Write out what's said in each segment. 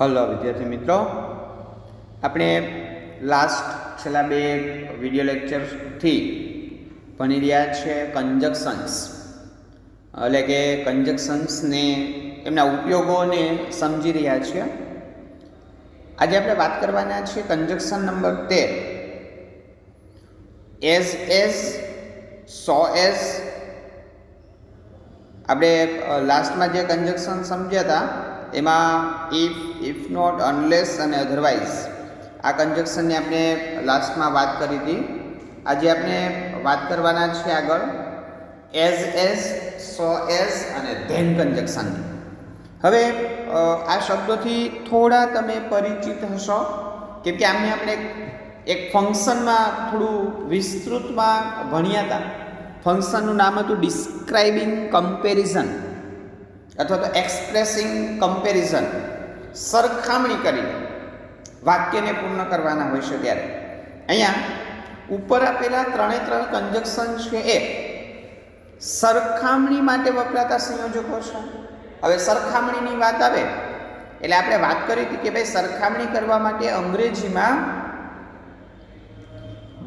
Hello વિદ્યાર્થી મિત્રો, આપણે છેલ્લા બે વિડીયો લેક્ચરથી ભણી રહ્યા છે કંજક્શન્સ, એટલે કે કંજક્શન્સને એમના ઉપયોગોને સમજી રહ્યા છીએ. આજે આપણે વાત કરવાના છીએ કંજક્શન નંબર 13, એઝ, સો એઝ. આપણે લાસ્ટમાં જે કંજક્શન સમજ્યા હતા એમાં ઇફ નોટ, અનલેસ અને અધરવાઇઝ આ કંજક્શનની આપણે લાસ્ટમાં વાત કરી હતી. આજે આપણે વાત કરવાના છે આગળ એઝ, સો એઝ અને ધેન કંજક્શનની. હવે આ શબ્દોથી થોડા તમે પરિચિત હશો, કેમ કે આમને આપણે એક ફંક્શનમાં થોડું વિસ્તૃતમાં ભણ્યા હતા. ફંક્શનનું નામ હતું ડિસ્ક્રાઇબિંગ કમ્પેરિઝન અથવા તો એક્સપ્રેસિંગ કમ્પેરિઝન. સરખામણી કરીને વાક્યને પૂર્ણ કરવાના હોય છે ત્યારે અહીંયા ઉપર આપેલા ત્રણે કંજક્શન છે એ સરખામણી માટે વપરાતા સંયોજકો છે. હવે સરખામણીની વાત આવે એટલે આપણે વાત કરી હતી કે ભાઈ સરખામણી કરવા માટે અંગ્રેજીમાં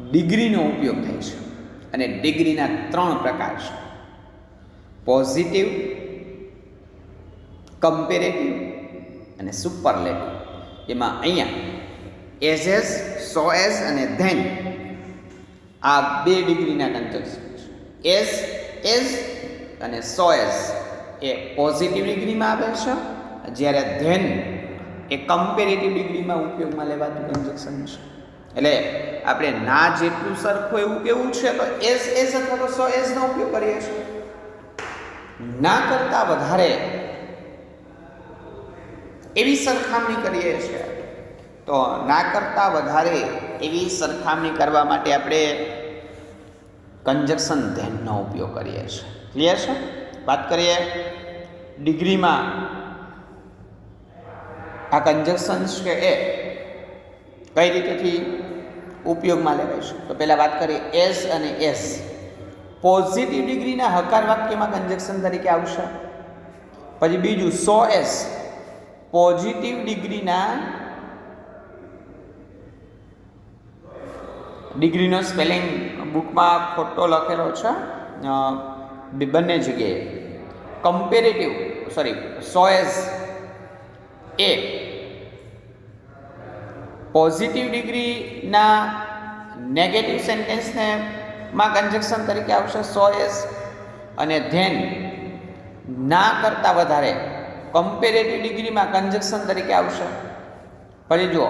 ડિગ્રીનો ઉપયોગ થાય છે અને ડિગ્રીના 3 પ્રકાર છે: પોઝિટિવ, કમ્પેરેટિવ અને સુપરલેટિવ. એમાં અહીંયા એઝ, સો એઝ અને ધેન આ 2 ડિગ્રીના કંજક્શન છે. એઝ અને સો એઝ એ પોઝિટિવ ડિગ્રીમાં આવે છે, જ્યારે ધેન એ કમ્પેરેટિવ ડિગ્રીમાં ઉપયોગમાં લેવાતું કંજક્શન છે. એટલે આપણે ના જેટલું સરખું એવું કેવું છે તો એઝ અથવા તો સો એઝનો ઉપયોગ કરીએ છીએ. ના કરતા વધારે એવી સરખામણી કરીએ છીએ તો ના કરતા વધારે એવી સરખામણી કરવા માટે આપણે કંજક્શન ધેનનો ઉપયોગ કરીએ છીએ. ક્લિયર છે? વાત કરીએ ડિગ્રીમાં આ કંજક્શન્સ છે એ કઈ રીતેથી ઉપયોગમાં લેવાય છે. તો પહેલાં વાત કરીએ એઝ અને એસ. પોઝિટિવ ડિગ્રીના હકાર વાક્યમાં કંજક્શન તરીકે આવશે. પછી બીજું સો એસ, પોઝિટિવ ડિગ્રીનો સ્પેલિંગ બુકમાં ખોટો લખેલો છે બંને જગ્યાએ. કમ્પેરેટિવ સો એસ એ પોઝિટિવ ડિગ્રીના નેગેટિવ સેન્ટેન્સને માં કંજક્શન તરીકે આવશે સો એઝ, અને ધેન ના કરતાં વધારે કમ્પેરેટિવ ડિગ્રીમાં કંજક્શન તરીકે આવશે. પછી જુઓ,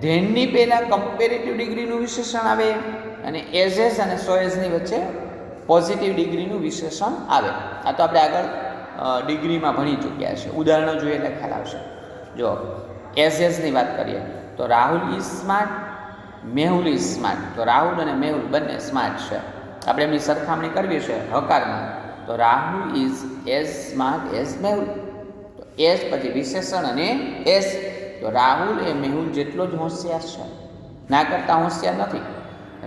ધેનની પહેલાં કમ્પેરેટિવ ડિગ્રીનું વિશેષણ આવે અને એઝ અને સો એઝની વચ્ચે પોઝિટિવ ડિગ્રીનું વિશેષણ આવે. આ તો આપણે આગળ ડિગ્રીમાં ભણી ચૂક્યા છે. ઉદાહરણો જોઈએ એટલે ખ્યાલ આવશે. જો એઝની વાત કરીએ તો Rahul is smart, Mehul is smart. તો રાહુલ અને મેહુલ બંને સ્માર્ટ છે. આપણે એમની સરખામણી કરવી છે હકારમાં તો Rahul is as smart as Mehul. તો એઝ પછી વિશેષણ અને એસ. તો રાહુલ એ મેહુલ જેટલો જ હોશિયાર છે, ના કરતાં હોશિયાર નથી.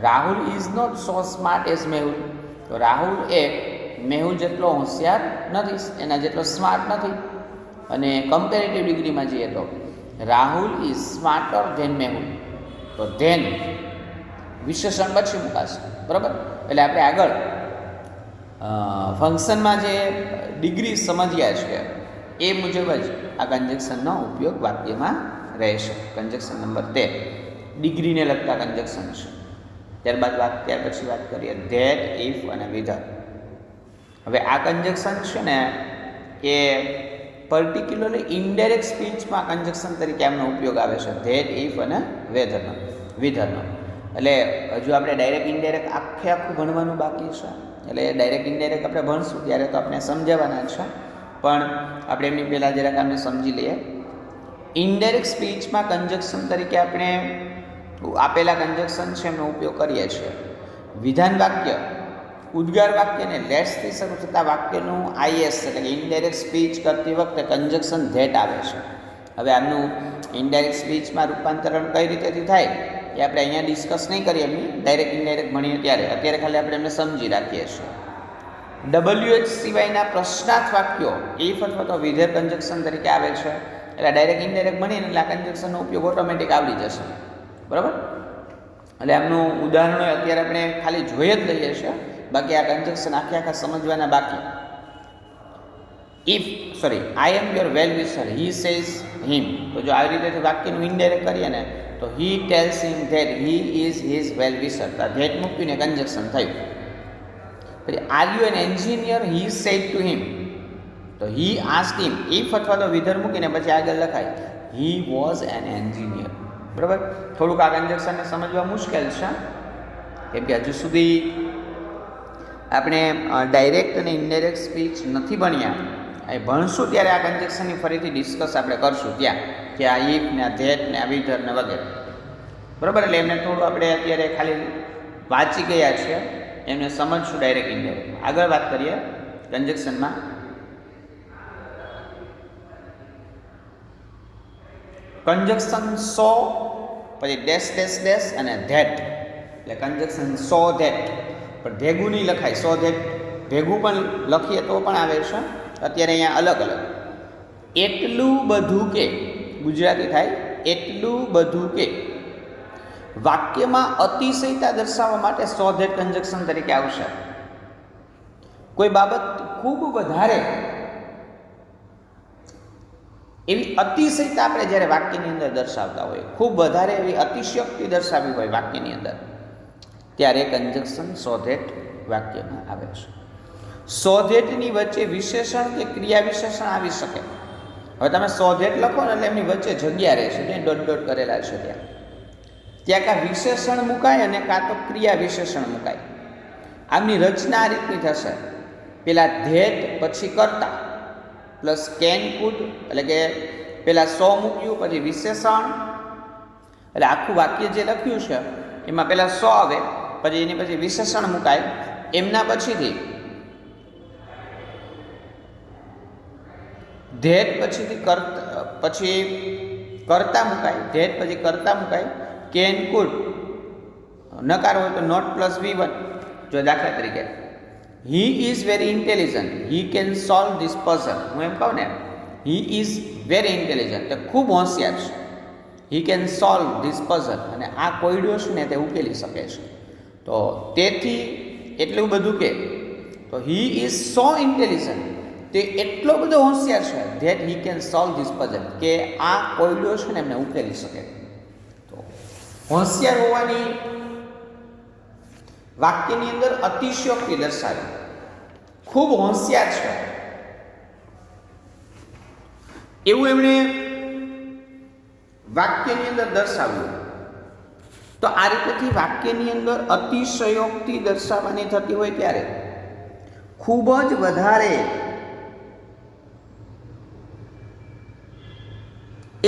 Rahul is not so smart as Mehul. તો રાહુલ એ મેહુલ જેટલો હોશિયાર નથી, એના જેટલો સ્માર્ટ નથી. અને કમ્પેરેટિવ ડિગ્રીમાં જઈએ તો Rahul is smarter than Mehul. તો ધેન વિશેષણ પછી મુકાશે. બરાબર? એટલે આપણે આગળ ફંક્શનમાં જે ડિગ્રી સમજ્યા છે એ મુજબ જ આ કંજક્શનનો ઉપયોગ વાક્યમાં રહેશે. કંજક્શન નંબર 13 ડિગ્રીને લગતા કંજક્શન છે. ત્યાર પછી વાત કરીએ ધેટ, ઇફ અને વિધર. હવે આ કંજક્શન છે ને એ પર્ટિક્યુલરલી ઇનડાયરેક્ટ સ્પીચમાં કંજક્શન તરીકે એમનો ઉપયોગ આવે છે. ધેટ, ઇફ અને વિધરનો. એટલે હજુ આપણે ડાયરેક્ટ ઇનડાયરેક્ટ આખું ભણવાનું બાકી છે. એટલે ડાયરેક્ટ ઇનડાયરેક્ટ આપણે ભણશું ત્યારે તો આપણે સમજાવવાના છે, પણ આપણે એમની પહેલાં જરાક આપણે સમજી લઈએ. ઇનડાયરેક્ટ સ્પીચમાં કંજક્શન તરીકે આપણે આપેલા કંજક્શન છે એમનો ઉપયોગ કરીએ છીએ. વિધાન વાક્ય, ઉદ્ગાર વાક્યને લેટ્સથી શરૂ થતા વાક્યનું આઈએસ એટલે કે ઇનડાયરેક્ટ સ્પીચ કરતી વખતે કંજક્શન ધેટ આવે છે. હવે આમનું ઇનડાયરેક્ટ સ્પીચમાં રૂપાંતરણ કઈ રીતેથી થાય એ આપણે અહીંયા ડિસ્કસ નહીં કરીએ, એમની ડાયરેક્ટ ઇનડાયરેક્ટ ભણીએ ત્યારે. અત્યારે ખાલી આપણે એમને સમજી રાખીએ છીએ. WH સિવાયના પ્રશ્નાર્થ વાક્યો ઇફ અથવા તો વિધેય કંજક્શન તરીકે આવે છે. એટલે ડાયરેક્ટ ઇનડાયરેક્ટ બનીને એટલે આ કન્જક્શનનો ઉપયોગ ઓટોમેટિક આવડી જશે. બરાબર? એટલે આમનું ઉદાહરણો અત્યારે આપણે ખાલી જોઈ જ લઈએ છીએ, બાકી આ કન્જક્શન આખા સમજવાના બાકી. I am your well wisher, he says him. તો જો આવી રીતે વાક્યનું ઇનડાયરેક્ટ કરીએ ને તો he tells him that he is his well wisher. તો આ ધેટ મૂકીને કન્જક્શન થયું. પછી are you an engineer, he said to him. તો હી આસ્ક હિમ, ઇફ અથવા તો વિધર મૂકીને પછી આગળ લખાય હી વોઝ એન એન્જિનિયર. બરાબર? થોડુંક આ કન્જક્શનને સમજવા મુશ્કેલ છે, કેમ કે હજુ સુધી આપણે ડાયરેક્ટ અને ઇનડાયરેક્ટ સ્પીચ નથી ભણ્યા. એ ભણશું ત્યારે આ કન્જક્શનની ફરીથી ડિસ્કસ આપણે કરશું ત્યાં, કે આ ઇફ ને આ ધેટ ને આ વિધર ને વગેરે. બરાબર? એટલે એમને થોડું આપણે અત્યારે ખાલી વાંચી ગયા છીએ, એમને સમજશું ડાયરેક્ટ ઇનડાયરેક્ટ. આગળ વાત કરીએ કન્જક્શનમાં. કન્જક્શન સો, પછી ડેશ ડેશ ડેશ અને ધેટ. એટલે કન્જક્શન સો ધેટ, પણ ભેગું નહીં લખાય. સો ધેટ ભેગું પણ લખીએ તો પણ આવે છે. અત્યારે અહીંયા અલગ અલગ. એટલું બધું કે, ગુજરાતી થાય એટલું બધું કે. વાક્યમાં અતિશયતા દર્શાવવા માટે સો ધેટ કન્જક્શન તરીકે આવશે. કોઈ બાબત ખૂબ વધારે એવી અતિશયતા આપણે જ્યારે વાક્યની અંદર દર્શાવતા હોય, ખૂબ વધારે એવી અતિશયોક્તિ દર્શાવી હોય વાક્યની અંદર, ત્યારે કન્જક્શન સો ધેટ વાક્યમાં આવે છે. સો ધેટની વચ્ચે વિશેષણ કે ક્રિયા વિશેષણ આવી શકે. હવે તમે સો ધેટ લખો ને એટલે એમની વચ્ચે જગ્યા રહેશે, ત્યાં ડોટ ડોટ કરેલા છે ત્યાં કાં વિશેષણ મુકાય અને કાં તો ક્રિયા વિશેષણ મુકાય. આમની રચના આ રીતની થશે. પેલા ધેટ પછી કર્તા પ્લસ કેન કુડ, એટલે કે પેલા સો મૂક્યું પછી વિશેષણ, એટલે આખું વાક્ય જે લખ્યું છે એમાં પેલા સો આવે, પછી એની પછી વિશેષણ મુકાય. એમના પછીથી ધેટ પછીથી કર્તા મુકાય, ધેટ પછી કર્તા મુકાય. કેન કુડ નકાર હોય તો નોટ પ્લસ V1. જો દાખલા તરીકે હી is very intelligent, he can solve this puzzle. હું એમ કહું ને હી ઇઝ વેરી ઇન્ટેલિજન્ટ, તે ખૂબ હોશિયાર છે. He can solve this puzzle, અને આ કોયડો છે ને તે ઉકેલી શકે છે. તો તેથી એટલું બધું કે, તો હી ઇઝ સો ઇન્ટેલિજન્ટ, તે એટલો બધો હોશિયાર છે that he can solve this puzzle, કે આ કોયડો છે ને એમને ઉકેલી શકે. તો હોશિયાર હોવાની વાક્યની અંદર અતિશયોક્તિ દર્શાવી, ખૂબ હોશિયાર છે એવું એમણે વાક્યની અંદર દર્શાવ્યું. તો આ રીતેથી વાક્યની અંદર અતિશયોક્તિ દર્શાવવાની થતી હોય ત્યારે ખૂબ જ વધારે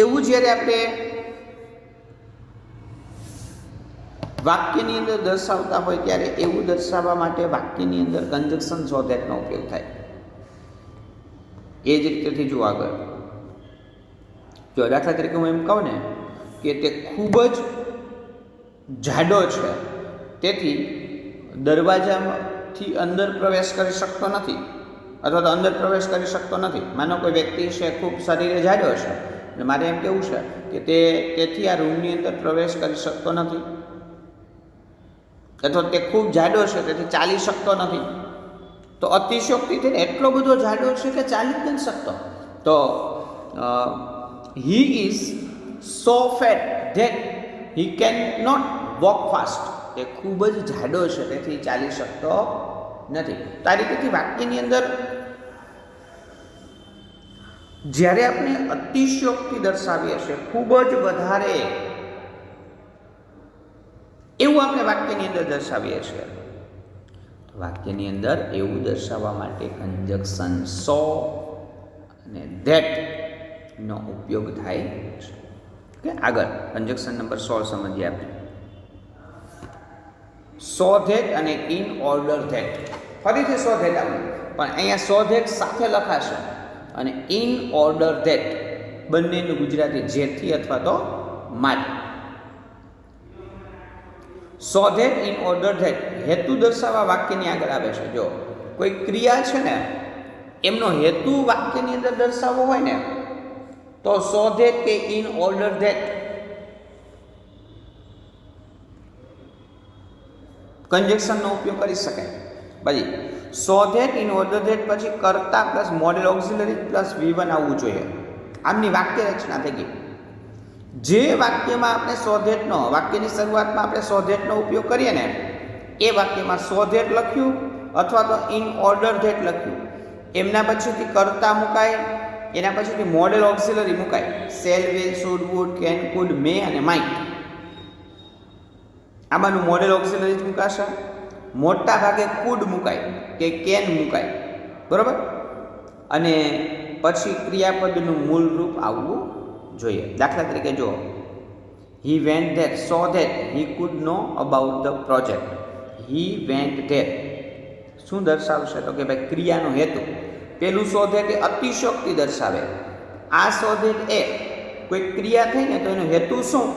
એવું જ્યારે આપણે વાક્યની અંદર દર્શાવતા હોય ત્યારે એવું દર્શાવવા માટે વાક્યની અંદર કન્જક્શન સો ધેટનો ઉપયોગ થાય. એ જ રીતેથી જો આગળ, જો દાખલા તરીકે હું એમ કહું ને કે તે ખૂબ જ જાડો છે, તેથી દરવાજાથી અંદર પ્રવેશ કરી શકતો નથી, અથવા તો અંદર પ્રવેશ કરી શકતો નથી. માનો કોઈ વ્યક્તિ છે ખૂબ શરીરે જાડો છે, એટલે મારે એમ કહેવું છે કે તેથી આ રૂમની અંદર પ્રવેશ કરી શકતો નથી, અથવા તે ખૂબ જાડો છે તેથી ચાલી શકતો નથી. તો અતિશયોક્તિ થઈને એટલો બધો જાડો છે કે ચાલી જ નથી શકતો. તો he is so fat that he can not walk fast, તે ખૂબ જ જાડો છે તેથી ચાલી શકતો નથી. તો આ રીતેથી વાક્યની અંદર જ્યારે આપણે અતિશયોક્તિ દર્શાવીએ છીએ, ખૂબ જ વધારે એવું આપણે વાક્યની અંદર દર્શાવીએ છીએ, વાક્યની અંદર એવું દર્શાવવા માટે કન્જક્શન સો અને ધેટ નો ઉપયોગ થાય છે. ઓકે, આગળ કન્જક્શન નંબર 16 સમજીએ આપણે. સો ધેટ અને ઇન ઓર્ડર ધેટ. ફરીથી સો ધેટ આવ્યું, પણ અહીંયા સો ધેટ સાથે લખાશે અને ઇન ઓર્ડર ધેટ બંનેનું ગુજરાતી જેથી અથવા તો માટે. So that in order that હેતુ દર્શાવવા વાક્યની આગળ આવે છે. જો કોઈ ક્રિયા છે ને એમનો હેતુ વાક્યની અંદર દર્શાવવો હોય ને તો સો ધેટ કે ઇન ઓર્ડર ધેટ કંજક્શનનો ઉપયોગ કરી શકાય. પછી so that in order that પછી કર્તા plus model auxiliary plus V1 આવવું જોઈએ. આમની વાક્ય રચના થઈ ગઈ. જે વાક્યમાં આપણે સો ધેટનો વાક્યની શરૂઆતમાં આપણે સો ધેટનો ઉપયોગ કરીએ ને એ વાક્યમાં સો ધેટ લખ્યું અથવા તો ઇન ઓર્ડર ધેટ લખ્યું, એમના પછીથી કર્તા મુકાય, એના પછીથી મોડેલ ઓક્સિલરી મુકાય. Shall, will, should, would, can, could, may અને માઇટ. આમાંનું મોડેલ ઓક્સિલરી જ મુકાશે. મોટા ભાગે કુડ મુકાય કે કેન મુકાય, બરાબર. અને પછી ક્રિયાપદનું મૂળ રૂપ આવવું જોઈએ. દાખલા તરીકે જો he went that so that he could know about the project. He went that શું દર્શાવશે તો કે ભાઈ ક્રિયાનો હેતુ. પેલું સો ધેટ એ અતિશયોક્તિ દર્શાવે. આ સો ધેટ એ કોઈ ક્રિયા થઈ ને તો એનો હેતુ શું,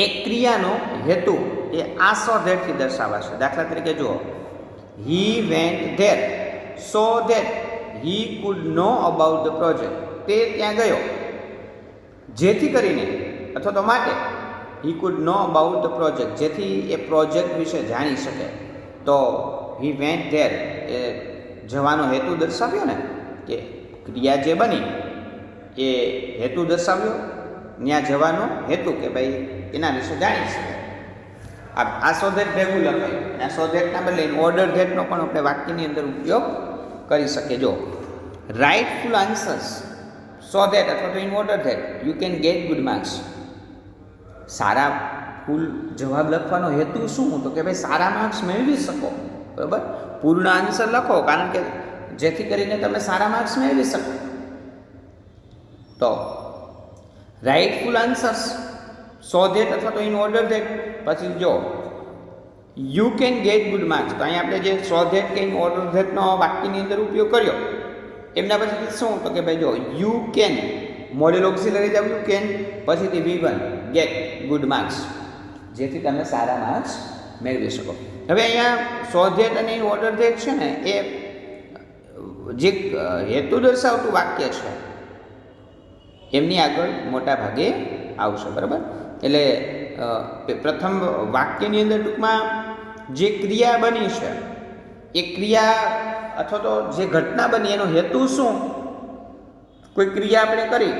એ ક્રિયાનો હેતુ એ આ સો ધેટથી દર્શાવાશે. દાખલા તરીકે જુઓ he went there so that he could know about the project. તે ત્યાં ગયો જેથી કરીને અથવા તો માટે he could know about the project, જેથી એ પ્રોજેક્ટ વિશે જાણી શકે. તો હી વેન્ટ ધેર એ જવાનો હેતુ દર્શાવ્યો ને, કે ક્રિયા જે બની એ હેતુ દર્શાવ્યો. ત્યાં જવાનો હેતુ કે ભાઈ એના વિશે જાણી શકે. આ સો ધેટ ભેગું લખાય. આ સો ધેટના બદલે ઓર્ડર ધેટનો પણ આપણે વાક્યની અંદર ઉપયોગ કરી શકીએ. જો રાઇટફુલ આન્સર્સ સો ધેટ અથવા તો in order that you can get good marks. સારા ફૂલ જવાબ લખવાનો હેતુ શું, તો કે ભાઈ સારા માર્ક્સ મેળવી શકો, બરાબર. પૂર્ણ આન્સર લખો કારણ કે જેથી કરીને તમે સારા માર્ક્સ મેળવી શકો. તો રાઇટફુલ આન્સર્સ સો ધેટ અથવા તો ઇન ઓર્ડર ધેટ. પછી જો you can get good marks, તો અહીંયા આપણે જે સો ધેટ કે ઇન ઓર્ડર ધેટનો વાક્યની અંદર ઉપયોગ કર્યો એમના પછી શું તો કે ભાઈ જો યુ કેન મોડેલ ઓક્સિલરી જ આવ્યું કેન, પછીથી V1 ગેટ ગુડ માર્ક્સ, જેથી તમે સારા માર્ક્સ મેળવી શકો. હવે અહીંયા સો ધેટ અને ઇન ઓર્ડર ધેટ છે ને એ જે હેતુ દર્શાવતું વાક્ય છે એમની આગળ મોટા ભાગે આવશે, બરાબર. એટલે પ્રથમ વાક્યની અંદર ટૂંકમાં જે ક્રિયા બની છે એ ક્રિયા અથવા તો જે ઘટના બની એનો હેતુ શું, કોઈ ક્રિયા આપણે કરી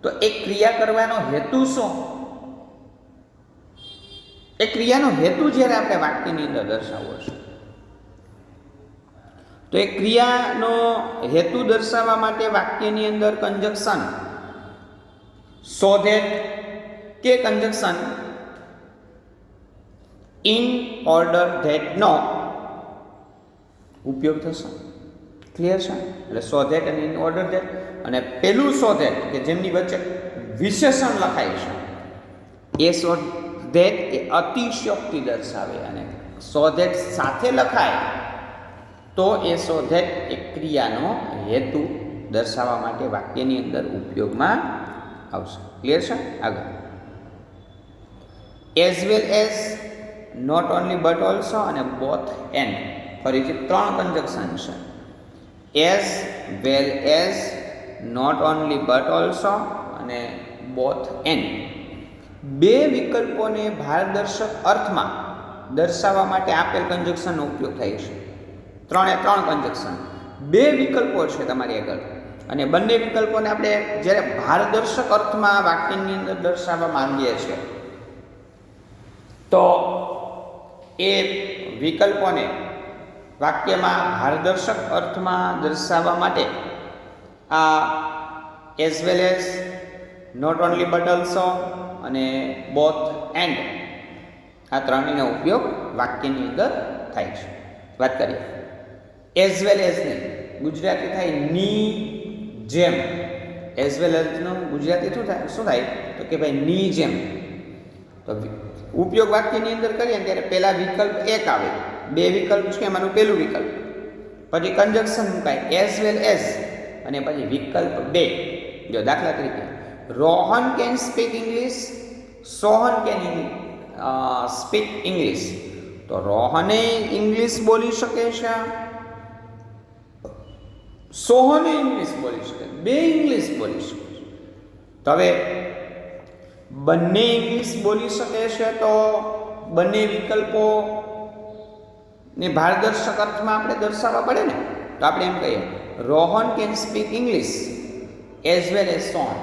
તો એ ક્રિયા કરવાનો હેતુ શું, એ ક્રિયાનો હેતુ જ્યારે આપણે વાક્યની અંદર દર્શાવવો છે તો એ ક્રિયાનો હેતુ દર્શાવવા માટે વાક્યની અંદર કંજક્શન સો ધેટ કે કંજક્શન ઇન ઓર્ડર ધેટનો ઉપયોગ થશે. ક્લિયર છે? એટલે સો ધેટ અને ઇન ઓર્ડર ધેટ. અને પેલું સો ધેટ કે જેમની વચ્ચે વિશેષણ લખાય છે એ સો ધેટ એ અતિશયોક્તિ દર્શાવે, અને સો ધેટ સાથે લખાય તો એ સો ધેટ એ ક્રિયાનો હેતુ દર્શાવવા માટે વાક્યની અંદર ઉપયોગમાં આવશે. ક્લિયર છે? આગળ as well as, not only but also અને બોથ એન્ડ. ફરીથી ત્રણ કંજક્શન છે. As well as, not only but also અને બોથ એન્ડ. બે વિકલ્પોને પારદર્શક અર્થમાં દર્શાવવા માટે આપેલ કંજક્શનનો ઉપયોગ થાય છે. ત્રણે ત્રણ કંજક્શન, બે વિકલ્પો છે તમારી આગળ, અને બંને વિકલ્પોને આપણે જ્યારે પારદર્શક અર્થમાં વાક્યની અંદર દર્શાવવા માંગીએ છીએ તો એ વિકલ્પોને વાક્યમાં પારદર્શક અર્થમાં દર્શાવવા માટે આ as well as, not only but also અને બોથ એન્ડ, આ ત્રણેયનો ઉપયોગ વાક્યની અંદર થાય છે. વાત કરીએ એઝ વેલ એઝની ગુજરાતી થાય ની જેમ. એઝ વેલ એઝનું ગુજરાતી શું થાય તો કે ભાઈ ની જેમ. તો ઉપયોગ વાક્યની અંદર કરીએ ને ત્યારે પહેલા વિકલ્પ એક આવે, બે વિકલ્પ છે એમાંનું પહેલું વિકલ્પ, પછી કંજક્શન મુકાય એઝ વેલ એઝ, અને પછી વિકલ્પ બે. જો દાખલા તરીકે Rohan can speak English, Sohan can speak English. તો રોહને ઇંગ્લિશ બોલી શકે છે સોહને ઇંગ્લિશ બોલી શકે, બે ઇંગ્લિશ બોલી શકે. તો હવે બંને ઇંગ્લિશ બોલી શકે છે તો બંને વિકલ્પો ને ભારદર્શક અર્થમાં આપણે દર્શાવવા પડે ને. તો આપણે એમ કહીએ Rohan can speak English as well as Sohan.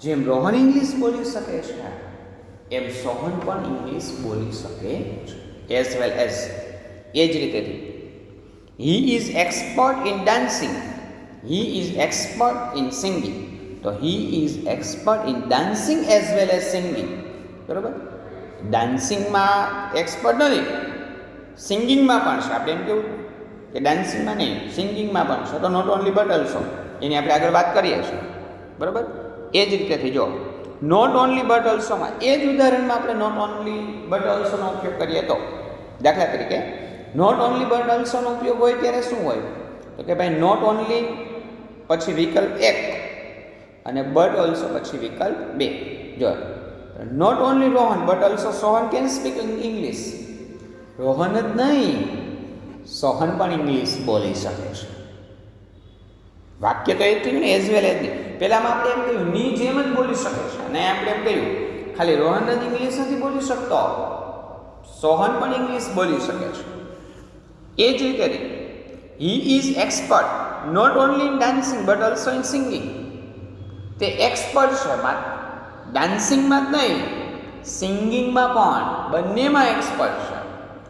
જેમ રોહન ઇંગ્લિશ બોલી શકે છે એમ સોહન પણ ઇંગ્લિશ બોલી શકે છે. એઝ વેલ એઝ, એ જ રીતેથી he is expert in dancing, he is expert in singing. તો he is expert in dancing as well as singing. બરાબર, ડાન્સિંગમાં એક્સપર્ટ નથી, સિંગિંગમાં પણ છે. આપણે એમ કેવું કે ડાન્સિંગમાં નહીં, સિંગિંગમાં પણ છે. તો નોટ ઓનલી બટ ઓલ્સો, એની આપણે આગળ વાત કરીએ છીએ. બરાબર, એ જ રીતેથી જો નોટ ઓનલી બટ ઓલ્સોમાં, એ જ ઉદાહરણમાં આપણે નોટ ઓનલી બટ ઓલ્સોનો ઉપયોગ કરીએ તો, દાખલા તરીકે નોટ ઓનલી બટ ઓલ્સોનો ઉપયોગ હોય ત્યારે શું હોય? તો કે ભાઈ નોટ ઓનલી પછી વિકલ્પ 1 અને બટ ઓલ્સો પછી વિકલ્પ 2. જો not only Rohan but also Sohan can speak English. Rohan જ નહીં, સોહન પણ ઇંગ્લિશ બોલી શકે છે. વાક્ય તો એ થયું ને, એઝ વેલ એઝ નહીં. પહેલામાં આપણે એમ કહ્યું ની જેમ જ બોલી શકે છે, અને આપણે એમ કહ્યું ખાલી રોહન જ ઇંગ્લિશ નથી બોલી શકતો, સોહન પણ ઇંગ્લિશ બોલી શકે છે. એ જ રીતે he is expert not only in dancing but also in singing. તે એક્સપર્ટ છે ડાન્સિંગમાં જ નહીં, સિંગિંગમાં પણ, બંનેમાં એક્સપર્ટ છે.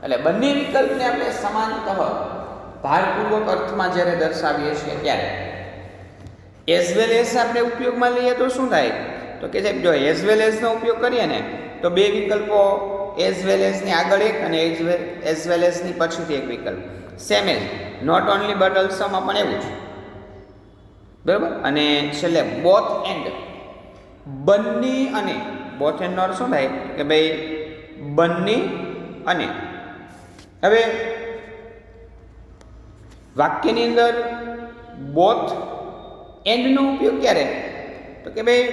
એટલે બંને વિકલ્પને આપણે સમાનતઃ ભારપૂર્વક અર્થમાં જ્યારે દર્શાવીએ છીએ ત્યારે એઝ વેલ એઝ આપણે ઉપયોગમાં લઈએ તો શું થાય? તો કે સાહેબ જો એઝ વેલ એઝનો ઉપયોગ કરીએ ને તો બે વિકલ્પો એઝ વેલ એઝની આગળ એક અને એઝ વેલ એઝની પછીથી એક વિકલ્પ. Same as not only but ઓલ્સોમાં પણ એવું છે. બરાબર, અને છેલ્લે બોથ એન્ડ, બંને અને. બોથ એન્ડનો અર્થ શું થાય કે ભાઈ બંને અને. હવે વાક્યની અંદર બોથ એન્ડનો ઉપયોગ ક્યારે? તો કે ભાઈ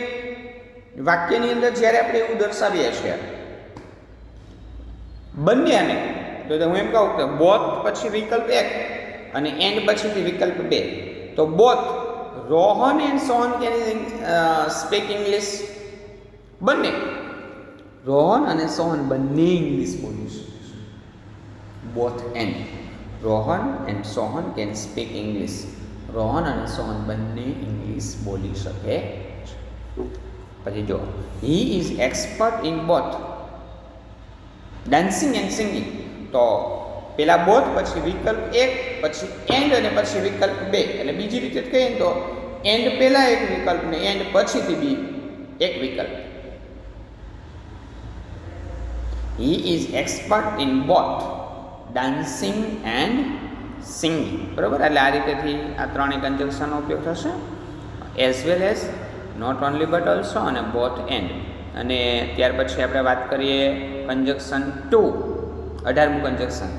વાક્યની અંદર જ્યારે આપણે એવું દર્શાવીએ છીએ બંને અને, તો હું એમ કહું કે બોથ પછી વિકલ્પ 1 અને એન્ડ પછીથી વિકલ્પ 2. તો both Rohan and Sohan can speak English. બંને, રોહન અને સોહન બંને ઇંગ્લિશ બોલી શકે છે. Both and, Rohan and Sohan can speak English. Rohan અને સોહન બંને ઇંગ્લિશ બોલી શકે છે. પછી જો હી is expert in both dancing and singing. તો પેલા બોથ પછી વિકલ્પ 1 પછી એન્ડ અને પછી વિકલ્પ 2. એટલે બીજી રીતે કહીએ તો એન્ડ પહેલા એક વિકલ્પ ને એન્ડ પછીથી એક વિકલ્પ. He is expert in both dancing and singing. બરાબર, એટલે આ રીતેથી આ ત્રણેય કન્જક્શનનો ઉપયોગ થશે. As well as, not only but also અને બોથ એન્ડ. અને ત્યાર પછી આપણે વાત કરીએ કન્જક્શન 2, 18મું કન્જક્શન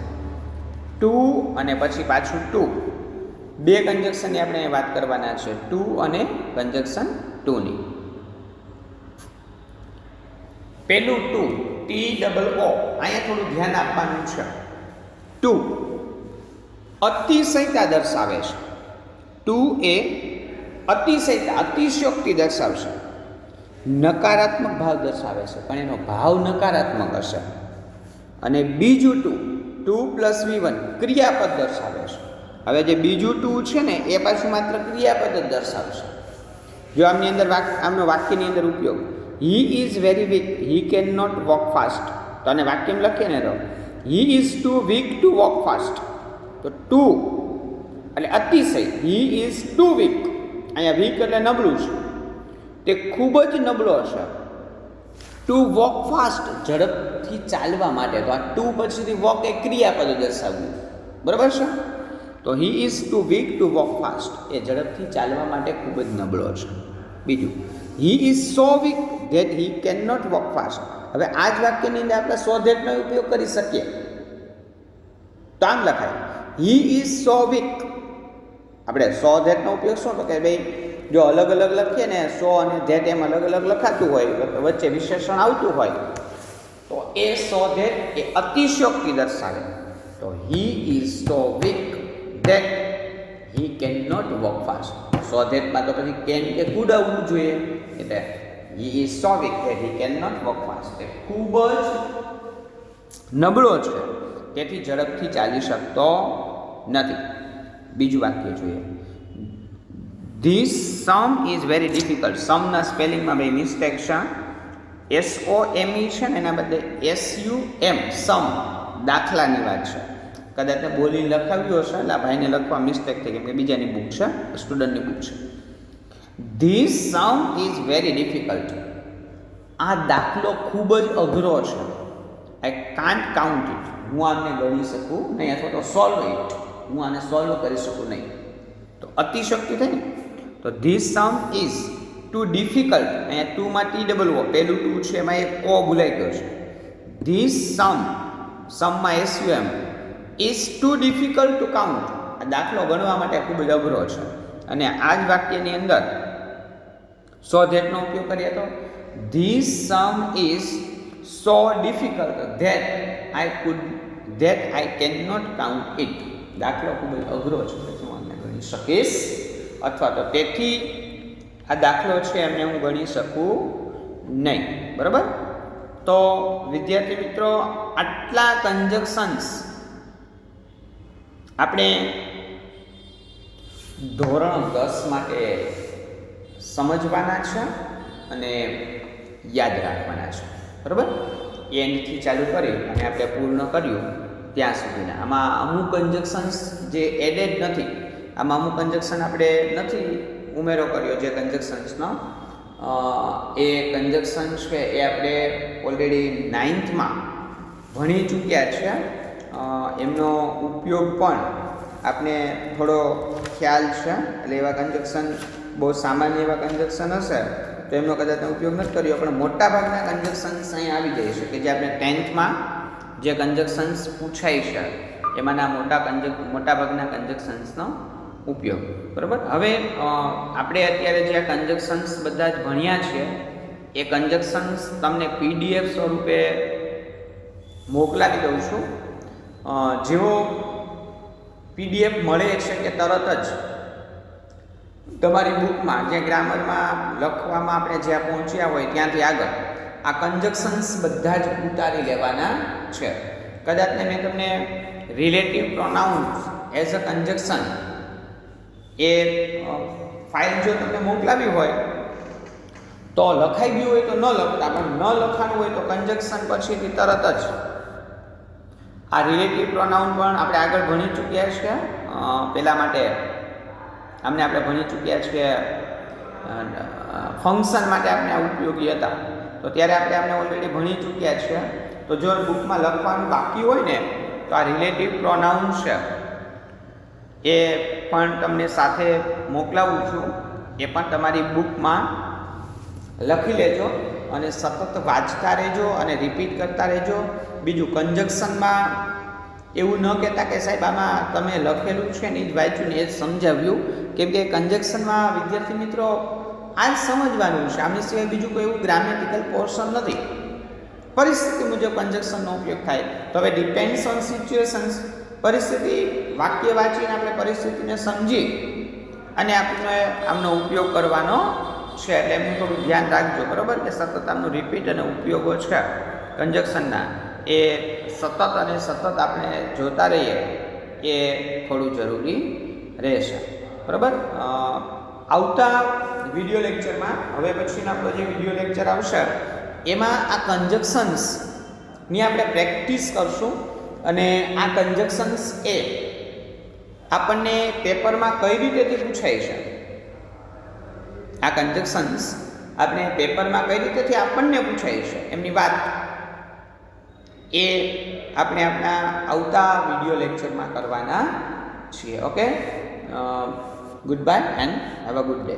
2 અને પછી પાછું 2. બે કન્જક્શનની આપણે વાત કરવાના છે, 2 અને કન્જક્શન 2ની. પેલું 2 TOO, અહીંયા થોડું ધ્યાન આપવાનું છે. 2 અતિશયતા દર્શાવે છે. 2 એ અતિશયતા, અતિશયોક્તિ દર્શાવશે. નકારાત્મક ભાવ દર્શાવે છે, પણ એનો ભાવ નકારાત્મક હશે. અને બીજું 2 + V1 ક્રિયાપદ દર્શાવે છે. હવે જે બીજું 2 છે ને એ પાછું માત્ર ક્રિયાપદ જ દર્શાવશે. જો આમની અંદર આમનો વાક્યની અંદર ઉપયોગ he is very weak, he can not walk fast. તો આને વાક્યમાં લખીએ ને તો he is too weak to walk fast. તો 2 એટલે અતિશય, હી ઇઝ ટુ વીક. અહીંયા વીક એટલે નબળું છે, તે ખૂબ જ નબળો છે. ટુ વોક ફાસ્ટ, ઝડપથી ચાલવા માટે. તો આ 2 પછીથી વોક એ ક્રિયાપદ દર્શાવ્યું. બરાબર છે? તો he is too weak to walk fast, એ ઝડપથી ચાલવા માટે ખૂબ જ નબળો છે. બીજું he is so weak that he can not walk fast. હવે આ જ વાક્યની અંદર આપણે સો ધેટનો ઉપયોગ કરી શકીએ. તો આમ લખાય હી ઇઝ સો વીક. આપણે સો ધેટનો ઉપયોગ શું? તો કે ભાઈ જો અલગ અલગ લખીએ ને, સો અને ધેટ એમ અલગ અલગ લખાતું હોય, વચ્ચે વિશેષણ આવતું હોય, તો એ સો ધેટ એ અતિશયોક્તિ દર્શાવે. તો he is so weak that he can not walk fast. So ધેટમાં તો પછી કેન કે કુડ આવવું જોઈએ. એટલે he is so weak that he can not walk fast. એ ખૂબ જ નબળો છે, તેથી ઝડપથી ચાલી શકતો નથી. બીજું વાક્ય જોઈએ. This sum is very difficult. સમના સ્પેલિંગમાં બે મિસ્ટેક છે. SOME છે ને એના બદલે SUM, સમ, દાખલાની વાત છે. કદાચ બોલી લખાવ્યું હશે એટલે આ ભાઈને લખવા મિસ્ટેક થઈ, કેમ કે બીજાની બુક છે, સ્ટુડન્ટની બુક છે. This sum is very difficult. આ દાખલો ખૂબ જ અઘરો છે. I can't count it. હું આને ગણી શકું નહીં, અથવા તો સોલ્વ ઇટ. હું આને સોલ્વ કરી શકું નહીં. તો અતિશક્તિ થઈ ને. તો this sum is too difficult. અહીંયા ટુમાં TOO, પહેલું ટુ છે એમાં એક ઓ ભૂલાઈ ગયો છે. ધીસ સમમાં SUM is too difficult to count. આ દાખલો ગણવા માટે ખૂબ જ અઘરો છે. અને આ જ વાક્યની અંદર સો ધેટનો ઉપયોગ કરીએ તો this sum is so difficult that I can not count it. દાખલો ખૂબ જ અઘરો છે, હું આને ગણી શકીશ, અથવા તો તેથી આ દાખલો છે એમને હું ગણી શકું નહીં. બરાબર. તો વિદ્યાર્થી મિત્રો, આટલા કંજક્શન્સ આપણે ધોરણ 10 માટે સમજવાના છે અને યાદ રાખવાના છે. બરાબર. એન્ડથી ચાલુ કરી અને આપણે પૂર્ણ કર્યું ત્યાં સુધીના. આમાં અમુક કંજક્શન્સ જે એડેડ નથી, આમાં અમુક કંજક્શન આપણે નથી ઉમેરો કર્યો. જે કંજક્શન્સનો એ કંજક્શન છે એ આપણે ઓલરેડી 9thમાં ભણી ચૂક્યા છે. એમનો ઉપયોગ પણ આપણે થોડો ખ્યાલ છે. એટલે એવા કંજક્શન, બહુ સામાન્ય એવા કંજક્શન હશે તો એમનો કદાચ ઉપયોગ નથી કર્યો, પણ મોટાભાગના કંજક્શન્સ અહીં આવી જાય છે કે જે આપણે 10thમાં જે કંજક્શન્સ પૂછાય છે એમાંના મોટાભાગના કંજક્શન્સનો ઉપયોગ. બરાબર. હવે આપણે અત્યારે જે કંજક્શન્સ બધા જ ભણ્યા છે એ કંજક્શન્સ તમને PDF સ્વરૂપે મોકલાવી દઉં છું. જેવો PDF મળે છે કે તરત જ તમારી બુકમાં જે ગ્રામરમાં લખવામાં આપણે જ્યાં પહોંચ્યા હોય ત્યાંથી આગળ આ કંજક્શન્સ બધા જ ઉતારી લેવાના છે. કદાચને મેં તમને relative pronouns as a conjunction એ ફાઇલ જો તમને મોકલાવી હોય તો લખાઈ ગયું હોય તો ન લખતા, પણ ન લખવાનું હોય તો કંજક્શન પછીથી તરત જ આ રિલેટિવ પ્રોનાઉન પણ આપણે આગળ ભણી ચૂક્યા છીએ. પહેલા માટે આમને આપણે ભણી ચૂક્યા છીએ. ફંક્શન માટે આપણે આ ઉપયોગી હતા, તો ત્યારે આપણે આમને ઓલરેડી ભણી ચૂક્યા છીએ. તો જો બુકમાં લખવાનું બાકી હોય ને તો આ રિલેટિવ પ્રોનાઉન છે એ પણ તમને સાથે મોકલાવું છું. એ પણ તમારી બુકમાં લખી લેજો અને સતત વાંચતા રહેજો અને રિપીટ કરતા રહેજો. બીજું, કંજક્શનમાં એવું ન કહેતા કે સાહેબ આમાં તમે લખેલું છે ને એ જ વાંચ્યું ને એ જ સમજાવ્યું, કેમ કે કંજક્શનમાં વિદ્યાર્થી મિત્રો આ જ સમજવાનું છે. આમની સિવાય બીજું કોઈ એવું ગ્રામેટિકલ પોર્શન નથી. પરિસ્થિતિ મુજબ કંજક્શનનો ઉપયોગ થાય. તો હવે ડિપેન્ડ્સ ઓન સિચ્યુએશન્સ. પરિસ્થિતિ, વાક્ય વાંચીને આપણે પરિસ્થિતિને સમજી અને આપણે આમનો ઉપયોગ કરવાનો છે. એટલે એમનું થોડું ધ્યાન રાખજો. બરાબર. કે સતત આમનું રિપીટ અને ઉપયોગો છે કંજક્શનના એ સતત આપણે જોતા રહીએ એ થોડું જરૂરી રહેશે. બરાબર. આવતા વિડીયો લેક્ચરમાં, હવે પછીનો આપણો જે વિડીયો લેક્ચર આવશે એમાં આ કંજક્શન્સની આપણે પ્રેક્ટિસ કરશું. અને આ કંજક્શન્સ એ આપણને પેપરમાં કઈ રીતેથી પૂછાય છે, આ કંજક્શન્સ આપણે પેપરમાં કઈ રીતેથી આપણને પૂછાય છે એમની વાત એ આપણે આપણા આવતા વિડીયો લેક્ચરમાં કરવાના છીએ. Okay. Good bye and have a good day.